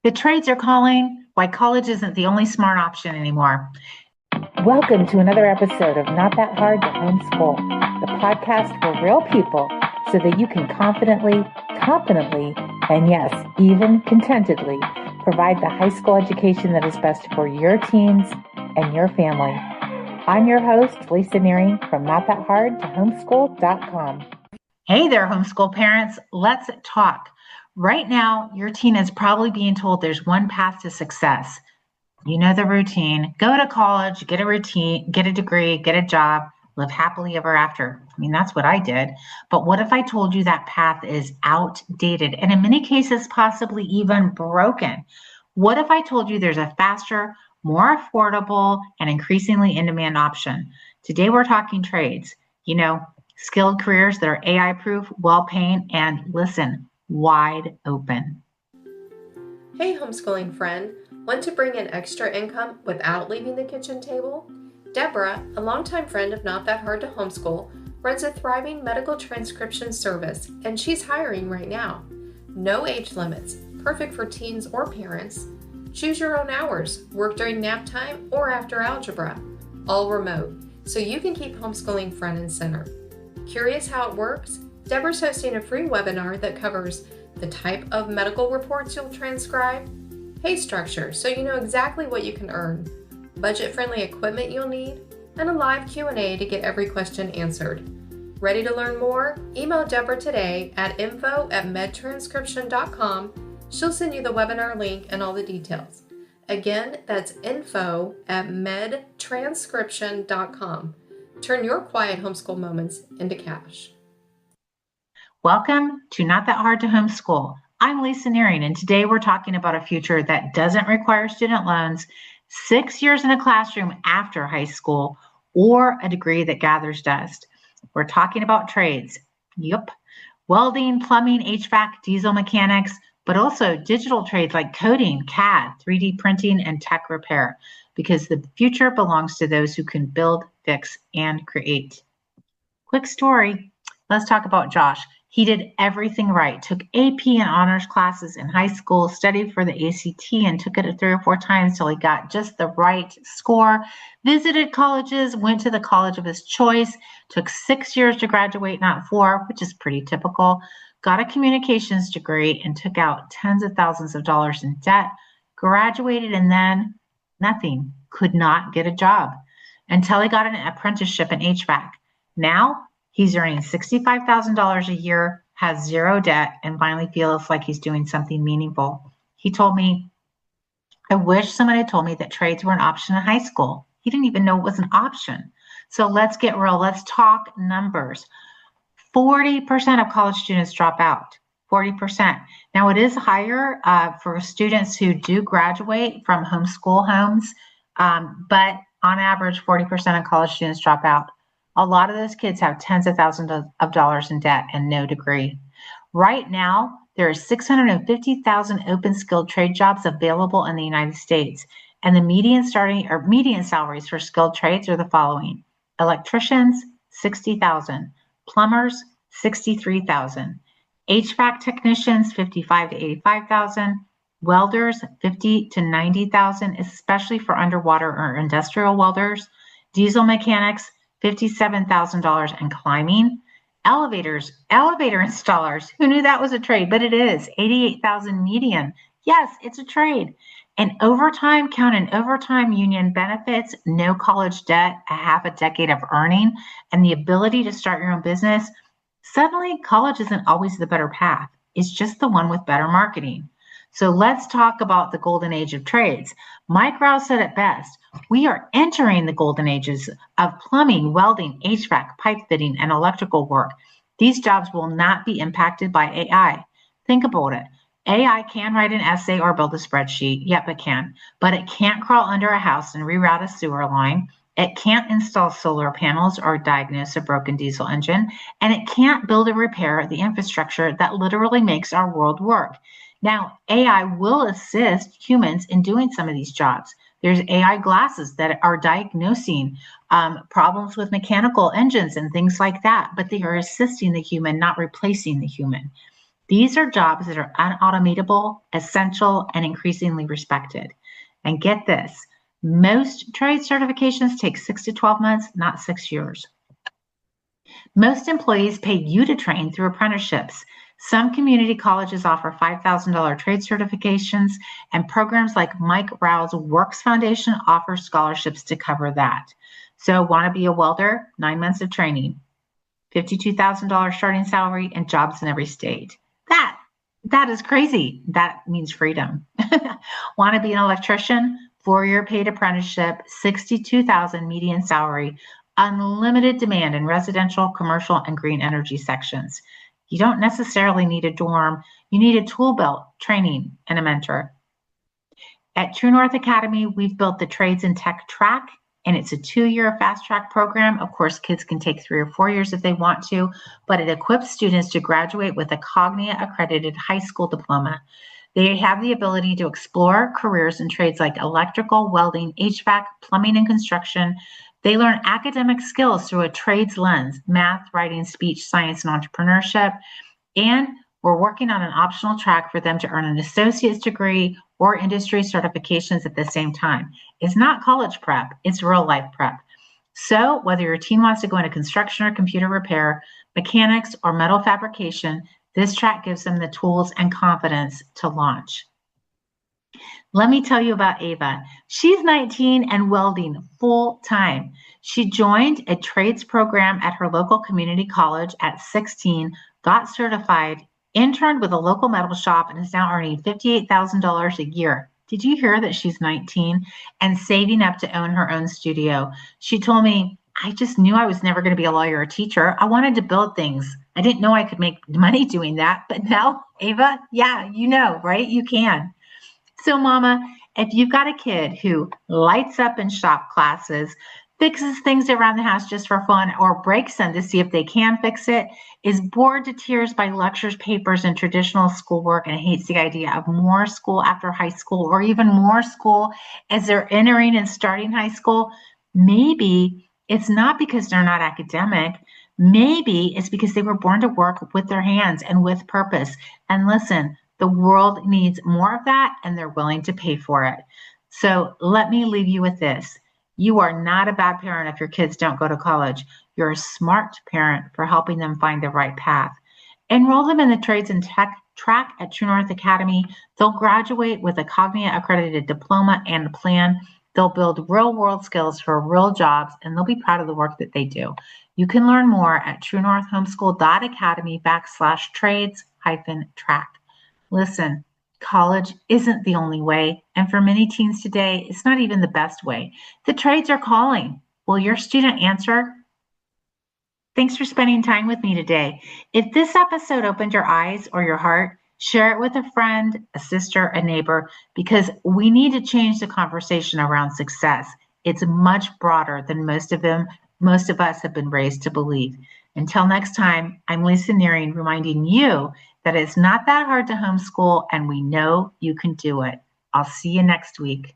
The trades are calling. Why college isn't the only smart option anymore. Welcome to another episode of Not That Hard to Homeschool, the podcast for real people so that you can confidently, competently, and yes, even contentedly provide the high school education that is best for your teens and your family. I'm your host, Lisa Nehring from NotThatHardToHomeschool.com. Hey there, homeschool parents. Let's talk. Right now, your teen is probably being told there's one path to success. You know the routine. Go to college, get a degree, get a job, live happily ever after. I mean, that's what I did. But what if I told you that path is outdated and in many cases, possibly even broken? What if I told you there's a faster, more affordable, and increasingly in demand option? Today, we're talking trades. Skilled careers that are AI proof, well paying, and listen, wide open. Hey, homeschooling friend. Want to bring in extra income without leaving the kitchen table? Deborah, a longtime friend of Not That Hard to Homeschool, runs a thriving medical transcription service, and she's hiring right now. No age limits, perfect for teens or parents. Choose your own hours, work during nap time or after algebra. All remote, so you can keep homeschooling front and center. Curious how it works? Deborah's hosting a free webinar that covers the type of medical reports you'll transcribe, pay structure so you know exactly what you can earn, budget-friendly equipment you'll need, and a live Q&A to get every question answered. Ready to learn more? Email Deborah today at info@medtranscription.com. She'll send you the webinar link and all the details. Again, that's info@medtranscription.com. Turn your quiet homeschool moments into cash. Welcome to Not That Hard to Homeschool. I'm Lisa Nehring, and today we're talking about a future that doesn't require student loans, 6 years in a classroom after high school, or a degree that gathers dust. We're talking about trades. Yep. Welding, plumbing, HVAC, diesel mechanics, but also digital trades like coding, CAD, 3D printing, and tech repair, because the future belongs to those who can build, fix, and create. Quick story. Let's talk about Josh. He did everything right, took AP and honors classes in high school, studied for the ACT, and took it 3 or 4 times till he got just the right score, visited colleges, went to the college of his choice, took 6 years to graduate, not 4, which is pretty typical, got a communications degree, and took out tens of thousands of dollars in debt, graduated, and then nothing, could not get a job until he got an apprenticeship in HVAC. Now, he's earning $65,000 a year, has zero debt, and finally feels like he's doing something meaningful. He told me, I wish someone had told me that trades were an option in high school. He didn't even know it was an option. So let's get real. Let's talk numbers. 40% of college students drop out. 40%. Now, it is higher for students who do graduate from homeschool homes, but on average, 40% of college students drop out. A lot of those kids have tens of thousands of dollars in debt and no degree. Right now, there are 650,000 open skilled trade jobs available in the United States, and the median salaries for skilled trades are the following: electricians, $60,000, plumbers, $63,000, HVAC technicians, $55,000 to $85,000, welders, $50,000 to $90,000, especially for underwater or industrial welders, diesel mechanics, $57,000 and climbing. Elevator installers, who knew that was a trade? But it is, $88,000 median. Yes, it's a trade. And overtime, count in overtime, union benefits, no college debt, a half a decade of earning, and the ability to start your own business. Suddenly, college isn't always the better path. It's just the one with better marketing. So let's talk about the golden age of trades. Mike Rouse said it best. We are entering the golden ages of plumbing, welding, HVAC, pipe fitting, and electrical work. These jobs will not be impacted by AI. Think about it. AI can write an essay or build a spreadsheet. Yep, it can. But it can't crawl under a house and reroute a sewer line. It can't install solar panels or diagnose a broken diesel engine. And it can't build or repair the infrastructure that literally makes our world work. Now, AI will assist humans in doing some of these jobs. There's AI glasses that are diagnosing problems with mechanical engines and things like that, but they are assisting the human, not replacing the human. These are jobs that are unautomatable, essential, and increasingly respected. And get this, most trade certifications take 6 to 12 months, not 6 years. Most employees pay you to train through apprenticeships. Some community colleges offer $5,000 trade certifications, and programs like Mike Rao's Works Foundation offer scholarships to cover that. So want to be a welder? 9 months of training, $52,000 starting salary, and jobs in every state. That is crazy. That means freedom. Want to be an electrician? 4-year paid apprenticeship, $62,000 median salary, unlimited demand in residential, commercial, and green energy sections. You don't necessarily need a dorm. You need a tool belt, training, and a mentor. At True North Academy, we've built the Trades and Tech track, and it's a 2-year fast track program. Of course, kids can take 3 or 4 years if they want to, but it equips students to graduate with a Cognia accredited high school diploma. They have the ability to explore careers in trades like electrical, welding, HVAC, plumbing, and construction. They learn academic skills through a trades lens, math, writing, speech, science, and entrepreneurship. And we're working on an optional track for them to earn an associate's degree or industry certifications at the same time. It's not college prep, it's real life prep. So whether your teen wants to go into construction or computer repair, mechanics, or metal fabrication, this track gives them the tools and confidence to launch. Let me tell you about Ava. She's 19 and welding full time. She joined a trades program at her local community college at 16, got certified, interned with a local metal shop, and is now earning $58,000 a year. Did you hear that she's 19 and saving up to own her own studio? She told me, I just knew I was never going to be a lawyer or a teacher. I wanted to build things. I didn't know I could make money doing that. But now, Ava, yeah, you know, right? You can. So, Mama, if you've got a kid who lights up in shop classes, fixes things around the house just for fun, or breaks them to see if they can fix it, is bored to tears by lectures, papers, and traditional schoolwork, and hates the idea of more school after high school, or even more school as they're entering and starting high school, maybe it's not because they're not academic. Maybe it's because they were born to work with their hands and with purpose. And listen, the world needs more of that, and they're willing to pay for it. So let me leave you with this. You are not a bad parent if your kids don't go to college. You're a smart parent for helping them find the right path. Enroll them in the Trades and Tech track at True North Academy. They'll graduate with a Cognia accredited diploma and a plan. They'll build real world skills for real jobs, and they'll be proud of the work that they do. You can learn more at truenorthhomeschool.academy/trades-track. Listen, college isn't the only way, and for many teens today, it's not even the best way. The trades are calling. Will your student answer? Thanks for spending time with me today. If this episode opened your eyes or your heart, share it with a friend, a sister, a neighbor, because we need to change the conversation around success. It's much broader than most of us have been raised to believe. Until next time, I'm Lisa Nehring, reminding you that it's not that hard to homeschool, and we know you can do it. I'll see you next week.